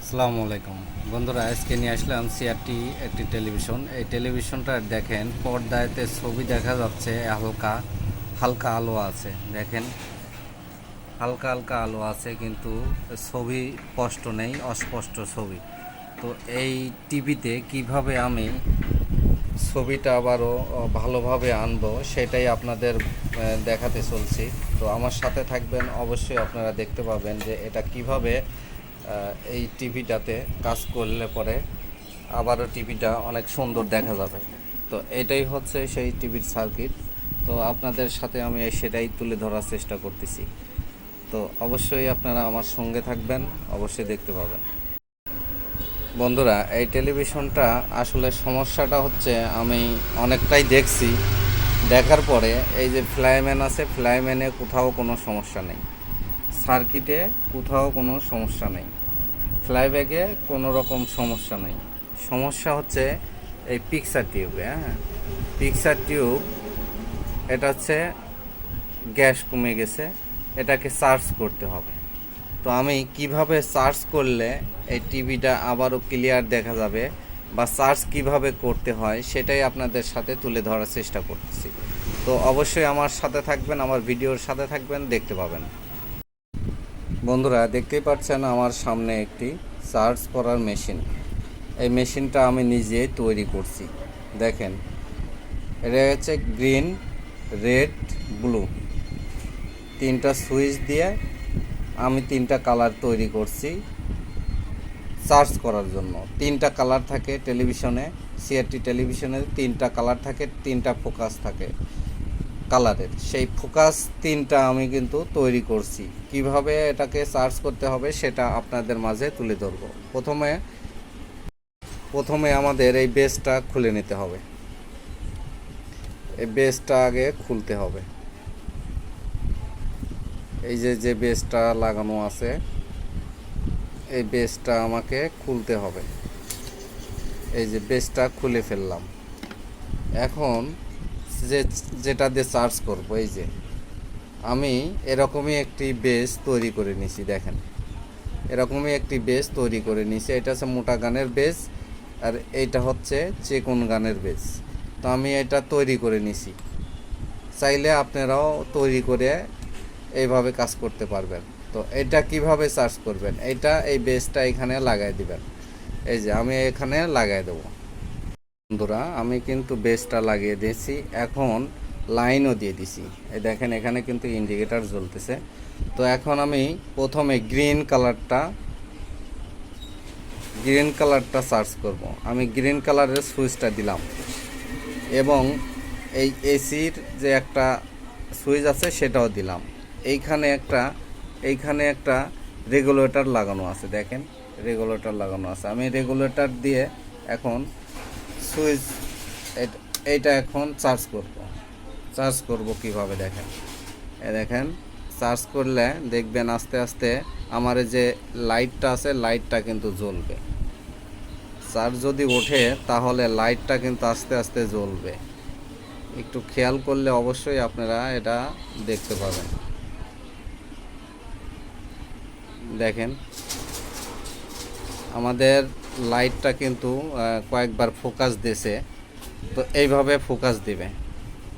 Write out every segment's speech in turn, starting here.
আসসালামু আলাইকুম বন্ধুরা, আজকে নিয়ে আসলাম সিআরটি একটি টেলিভিশন। এই টেলিভিশনটা দেখেন, পর্দাতে ছবি দেখা যাচ্ছে, হালকা হালকা আলো আছে। দেখেন, হালকা হালকা আলো আছে, কিন্তু ছবি স্পষ্ট নেই, অস্পষ্ট ছবি। তো এই টিভিতে কিভাবে আমি ছবিটা আবারও ভালোভাবে আনবো, সেটাই আপনাদের দেখাতে চলছি। তো আমার সাথে থাকবেন, অবশ্যই আপনারা দেখতে পাবেন যে এটা কিভাবে এই টিভিটাতে কাজ করলে পরে আবারও টিভিটা অনেক সুন্দর দেখা যাবে। তো এটাই হচ্ছে সেই টিভির সার্কিট। তো আপনাদের সাথে আমি সেটাই তুলে ধরার চেষ্টা করতেছি। তো অবশ্যই আপনারা আমার সঙ্গে থাকবেন, অবশ্যই দেখতে পাবেন। বন্ধুরা, এই টেলিভিশনটা আসলে সমস্যাটা হচ্ছে, আমি অনেকটাই দেখছি, দেখার পরে এই যে ফ্লাইম্যান আছে, ফ্লাইম্যানে কোথাও কোনো সমস্যা নেই, সার্কিটে কোথাও কোনো সমস্যা নেই, ফ্লাইব্যাগে কোনো রকম সমস্যা নেই। সমস্যা হচ্ছে এই পিকচার টিউবে। পিকচার টিউব, এটা হচ্ছে গ্যাস কমে গেছে, এটাকে চার্জ করতে হবে। তো আমি কিভাবে চার্জ করলে এই টিভিটা আবারও ক্লিয়ার দেখা যাবে, বা চার্জ কিভাবে করতে হয়, সেটাই আপনাদের সাথে তুলে ধরার চেষ্টা করতেছি। তো অবশ্যই আমার সাথে থাকবেন, আমার ভিডিওর সাথে থাকবেন, দেখতে পাবেন। বন্ধুরা, দেখতেই পাচ্ছেন আমার সামনে একটি চার্জ করার মেশিন। এই মেশিনটা আমি নিজে তৈরি করছি। দেখেন, এটা হচ্ছে গ্রিন, রেড, ব্লু, তিনটা সুইচ দিয়ে আমি তিনটা কালার তৈরি করছি চার্জ করার জন্য। তিনটা কালার থাকে টেলিভিশনে, সিআরটি টেলিভিশনে তিনটা কালার থাকে, তিনটা ফোকাস থাকে কালারের। সেই ফোকাস তিনটা আমি কিন্তু তৈরি করছি। কিভাবে এটাকে চার্জ করতে হবে সেটা আপনাদের মাঝে তুলে ধরব। প্রথমে আমাদের এই বেসটা খুলে নিতে হবে। এই বেসটা আগে খুলতে হবে। এই যে বেসটা লাগানো আছে, এই বেসটা আমাকে খুলতে হবে। এই যে বেসটা খুলে ফেললাম। এখন যেটা দিয়ে চার্জ করব, এই যে আমি এরকমই একটি বেস তৈরি করে নিছি। দেখেন, এরকমই একটি বেস তৈরি করে নিছি। এটা হচ্ছে মোটা গানের বেস, আর এইটা হচ্ছে চিকন গানের বেস। তো আমি এটা তৈরি করে নিছি। চাইলে আপনারাও তৈরি করে এইভাবে কাজ করতে পারবেন। তো এটা কিভাবে চার্জ করবেন, এই বেসটা এখানে লাগাই দিবেন। এই যে আমি এখানে লাগাই দেব। বন্ধুরা, আমি কিন্তু বেসটা লাগিয়ে দিয়েছি, এখন লাইনও দিয়ে দিছি। এই দেখেন, এখানে কিন্তু ইন্ডিকেটার জ্বলতেছে। তো এখন আমি প্রথমে গ্রিন কালারটা চার্জ করব। আমি গ্রিন কালারের সুইচটা দিলাম, এবং এই এসির যে একটা সুইচ আছে সেটাও দিলাম। এইখানে একটা রেগুলেটর লাগানো আছে। দেখেন, রেগুলেটর লাগানো আছে। আমি রেগুলেটর দিয়ে এখন সুইচ, এইটা এখন চার্জ করব কিভাবে দেখেন। দেখেন, চার্জ করলে দেখবেন আস্তে আস্তে আমার যে লাইটটা আছে, লাইটটা কিন্তু জ্বলবে। চার্জ যদি ওঠে তাহলে লাইটটা কিন্তু আস্তে আস্তে জ্বলবে। একটু খেয়াল করলে অবশ্যই আপনারা এটা দেখতে পাবেন। দেখেন, আমাদের লাইটটা কিন্তু কয়েকবার ফোকাস দিয়েছে। তো এইভাবে ফোকাস দিবে,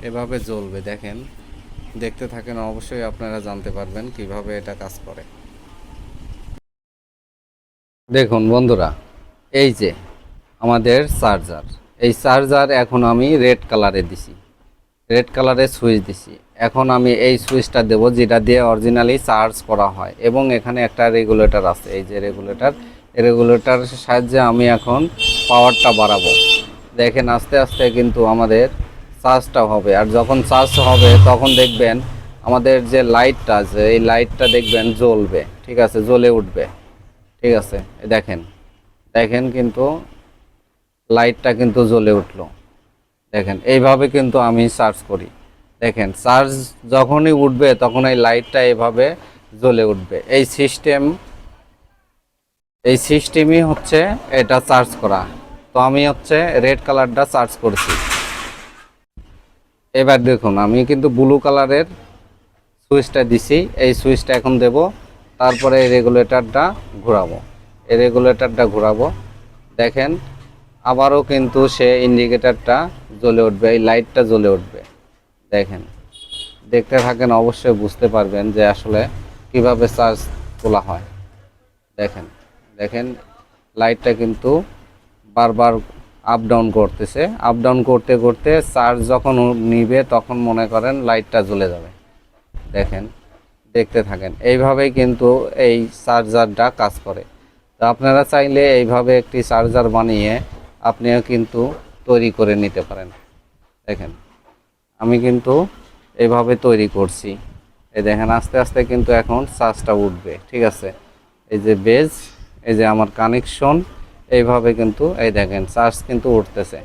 এভাবে জ্বলবে। দেখেন, দেখতে থাকেন, অবশ্যই আপনারা জানতে পারবেন কিভাবে এটা কাজ করে। দেখুন বন্ধুরা, এই যে আমাদের চার্জার, এই চার্জার এখন আমি রেড কালারে দিছি, রেড কালারের সুইচ দিছি। এখন আমি এই সুইচটা দেব যেটা দিয়ে অরিজিনালি চার্জ করা হয়, এবং এখানে একটা রেগুলেটর আছে। এই যে রেগুলেটরের সাহায্যে আমি এখন পাওয়ারটা বাড়াবো। দেখেন, আস্তে আস্তে কিন্তু আমাদের চার্জটা হবে। আর যখন চার্জ হবে তখন দেখবেন আমাদের যে লাইটটা আছে, এই লাইটটা দেখবেন জ্বলবে। ঠিক আছে, জ্বলে উঠবে। ঠিক আছে, দেখেন দেখেন কিন্তু লাইটটা কিন্তু জ্বলে উঠলো। দেখেন, এইভাবে কিন্তু আমি চার্জ করি। দেখেন, চার্জ যখনই উঠবে তখন এই লাইটটা এইভাবে জ্বলে উঠবে। এই সিস্টেমই হচ্ছে এটা চার্জ করা। তো আমি হচ্ছে রেড কালারটা চার্জ করছি। এবার দেখুন, আমি কিন্তু ব্লু কালারের সুইচটা দিছি। এই সুইচটা এখন দেব, তারপরে এই রেগুলেটরটা ঘোরাবো। এই রেগুলেটরটা ঘোরাবো, দেখেন আবারও কিন্তু সে ইন্ডিকেটরটা জ্বলে উঠবে, এই লাইটটা জ্বলে উঠবে। দেখেন, দেখতে থাকেন, অবশ্যই বুঝতে পারবেন যে আসলে কিভাবে চার্জ তোলা হয়। দেখেন দেখেন লাইটটা কিন্তু বারবার আপ ডাউন করতেছে, আপ ডাউন করতে করতে চার্জ যখন নিবে তখন মনে করেন লাইটটা জ্বলে যাবে। দেখেন, দেখতে থাকেন, এইভাবেই কিন্তু এই চার্জারটা কাজ করে। তো আপনারা চাইলে এইভাবে একটি চার্জার বানিয়ে আপনিও কিন্তু তৈরি করে নিতে পারেন। দেখেন, আমি কিন্তু এইভাবে তৈরি করছি। এই দেখেন আস্তে আস্তে কিন্তু এখন চার্জটা উঠবে। ঠিক আছে, এই যে বেজ, এই যে আমার কানেকশন, এইভাবে কিন্তু এই দেখেন চার্জ কিন্তু উঠতেছে।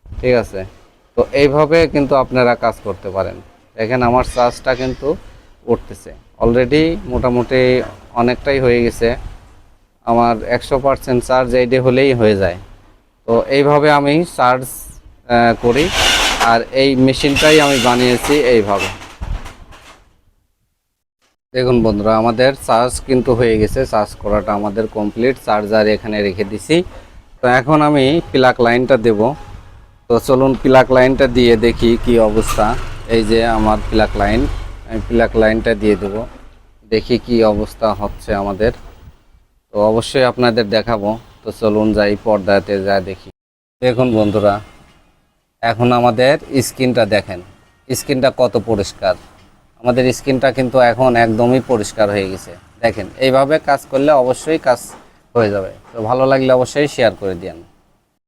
ঠিক আছে, তো এইভাবে কিন্তু আপনারা কাজ করতে পারেন। দেখেন আমার চার্জটা কিন্তু উঠতেছে অলরেডি, মোটামুটি অনেকটাই হয়ে গেছে। আমার 100% চার্জ এইডে হলেই হয়ে যায়। তো এইভাবে আমি চার্জ করি, আর এই মেশিনটাই আমি বানিয়েছি এইভাবে। দেখুন বন্ধুরা, আমাদের চার্জ কিন্তু হয়ে গেছে, চার্জ করাটা আমাদের কমপ্লিট। চার্জার এখানে রেখে দিছি। তো এখন আমি প্লাগ লাইনটা দেব। তো চলুন প্লাগ লাইনটা দিয়ে দেখি কি অবস্থা। এই যে আমার প্লাগ লাইন, আমি প্লাগ লাইনটা দিয়ে দেব, দেখি কি অবস্থা হচ্ছে আমাদের। তো অবশ্যই আপনাদের দেখাবো। তো চলুন যাই, পর্দাতে যা দেখি। দেখুন বন্ধুরা, এখন আমাদের স্ক্রিনটা দেখেন, স্ক্রিনটা কত পরিষ্কার। আমাদের স্ক্রিনটা কিন্তু এখন একদমই পরিষ্কার হয়ে গেছে। দেখেন, এইভাবে কাজ করলে অবশ্যই কাজ হয়ে যাবে। তো ভালো লাগলে অবশ্যই শেয়ার করে দিন।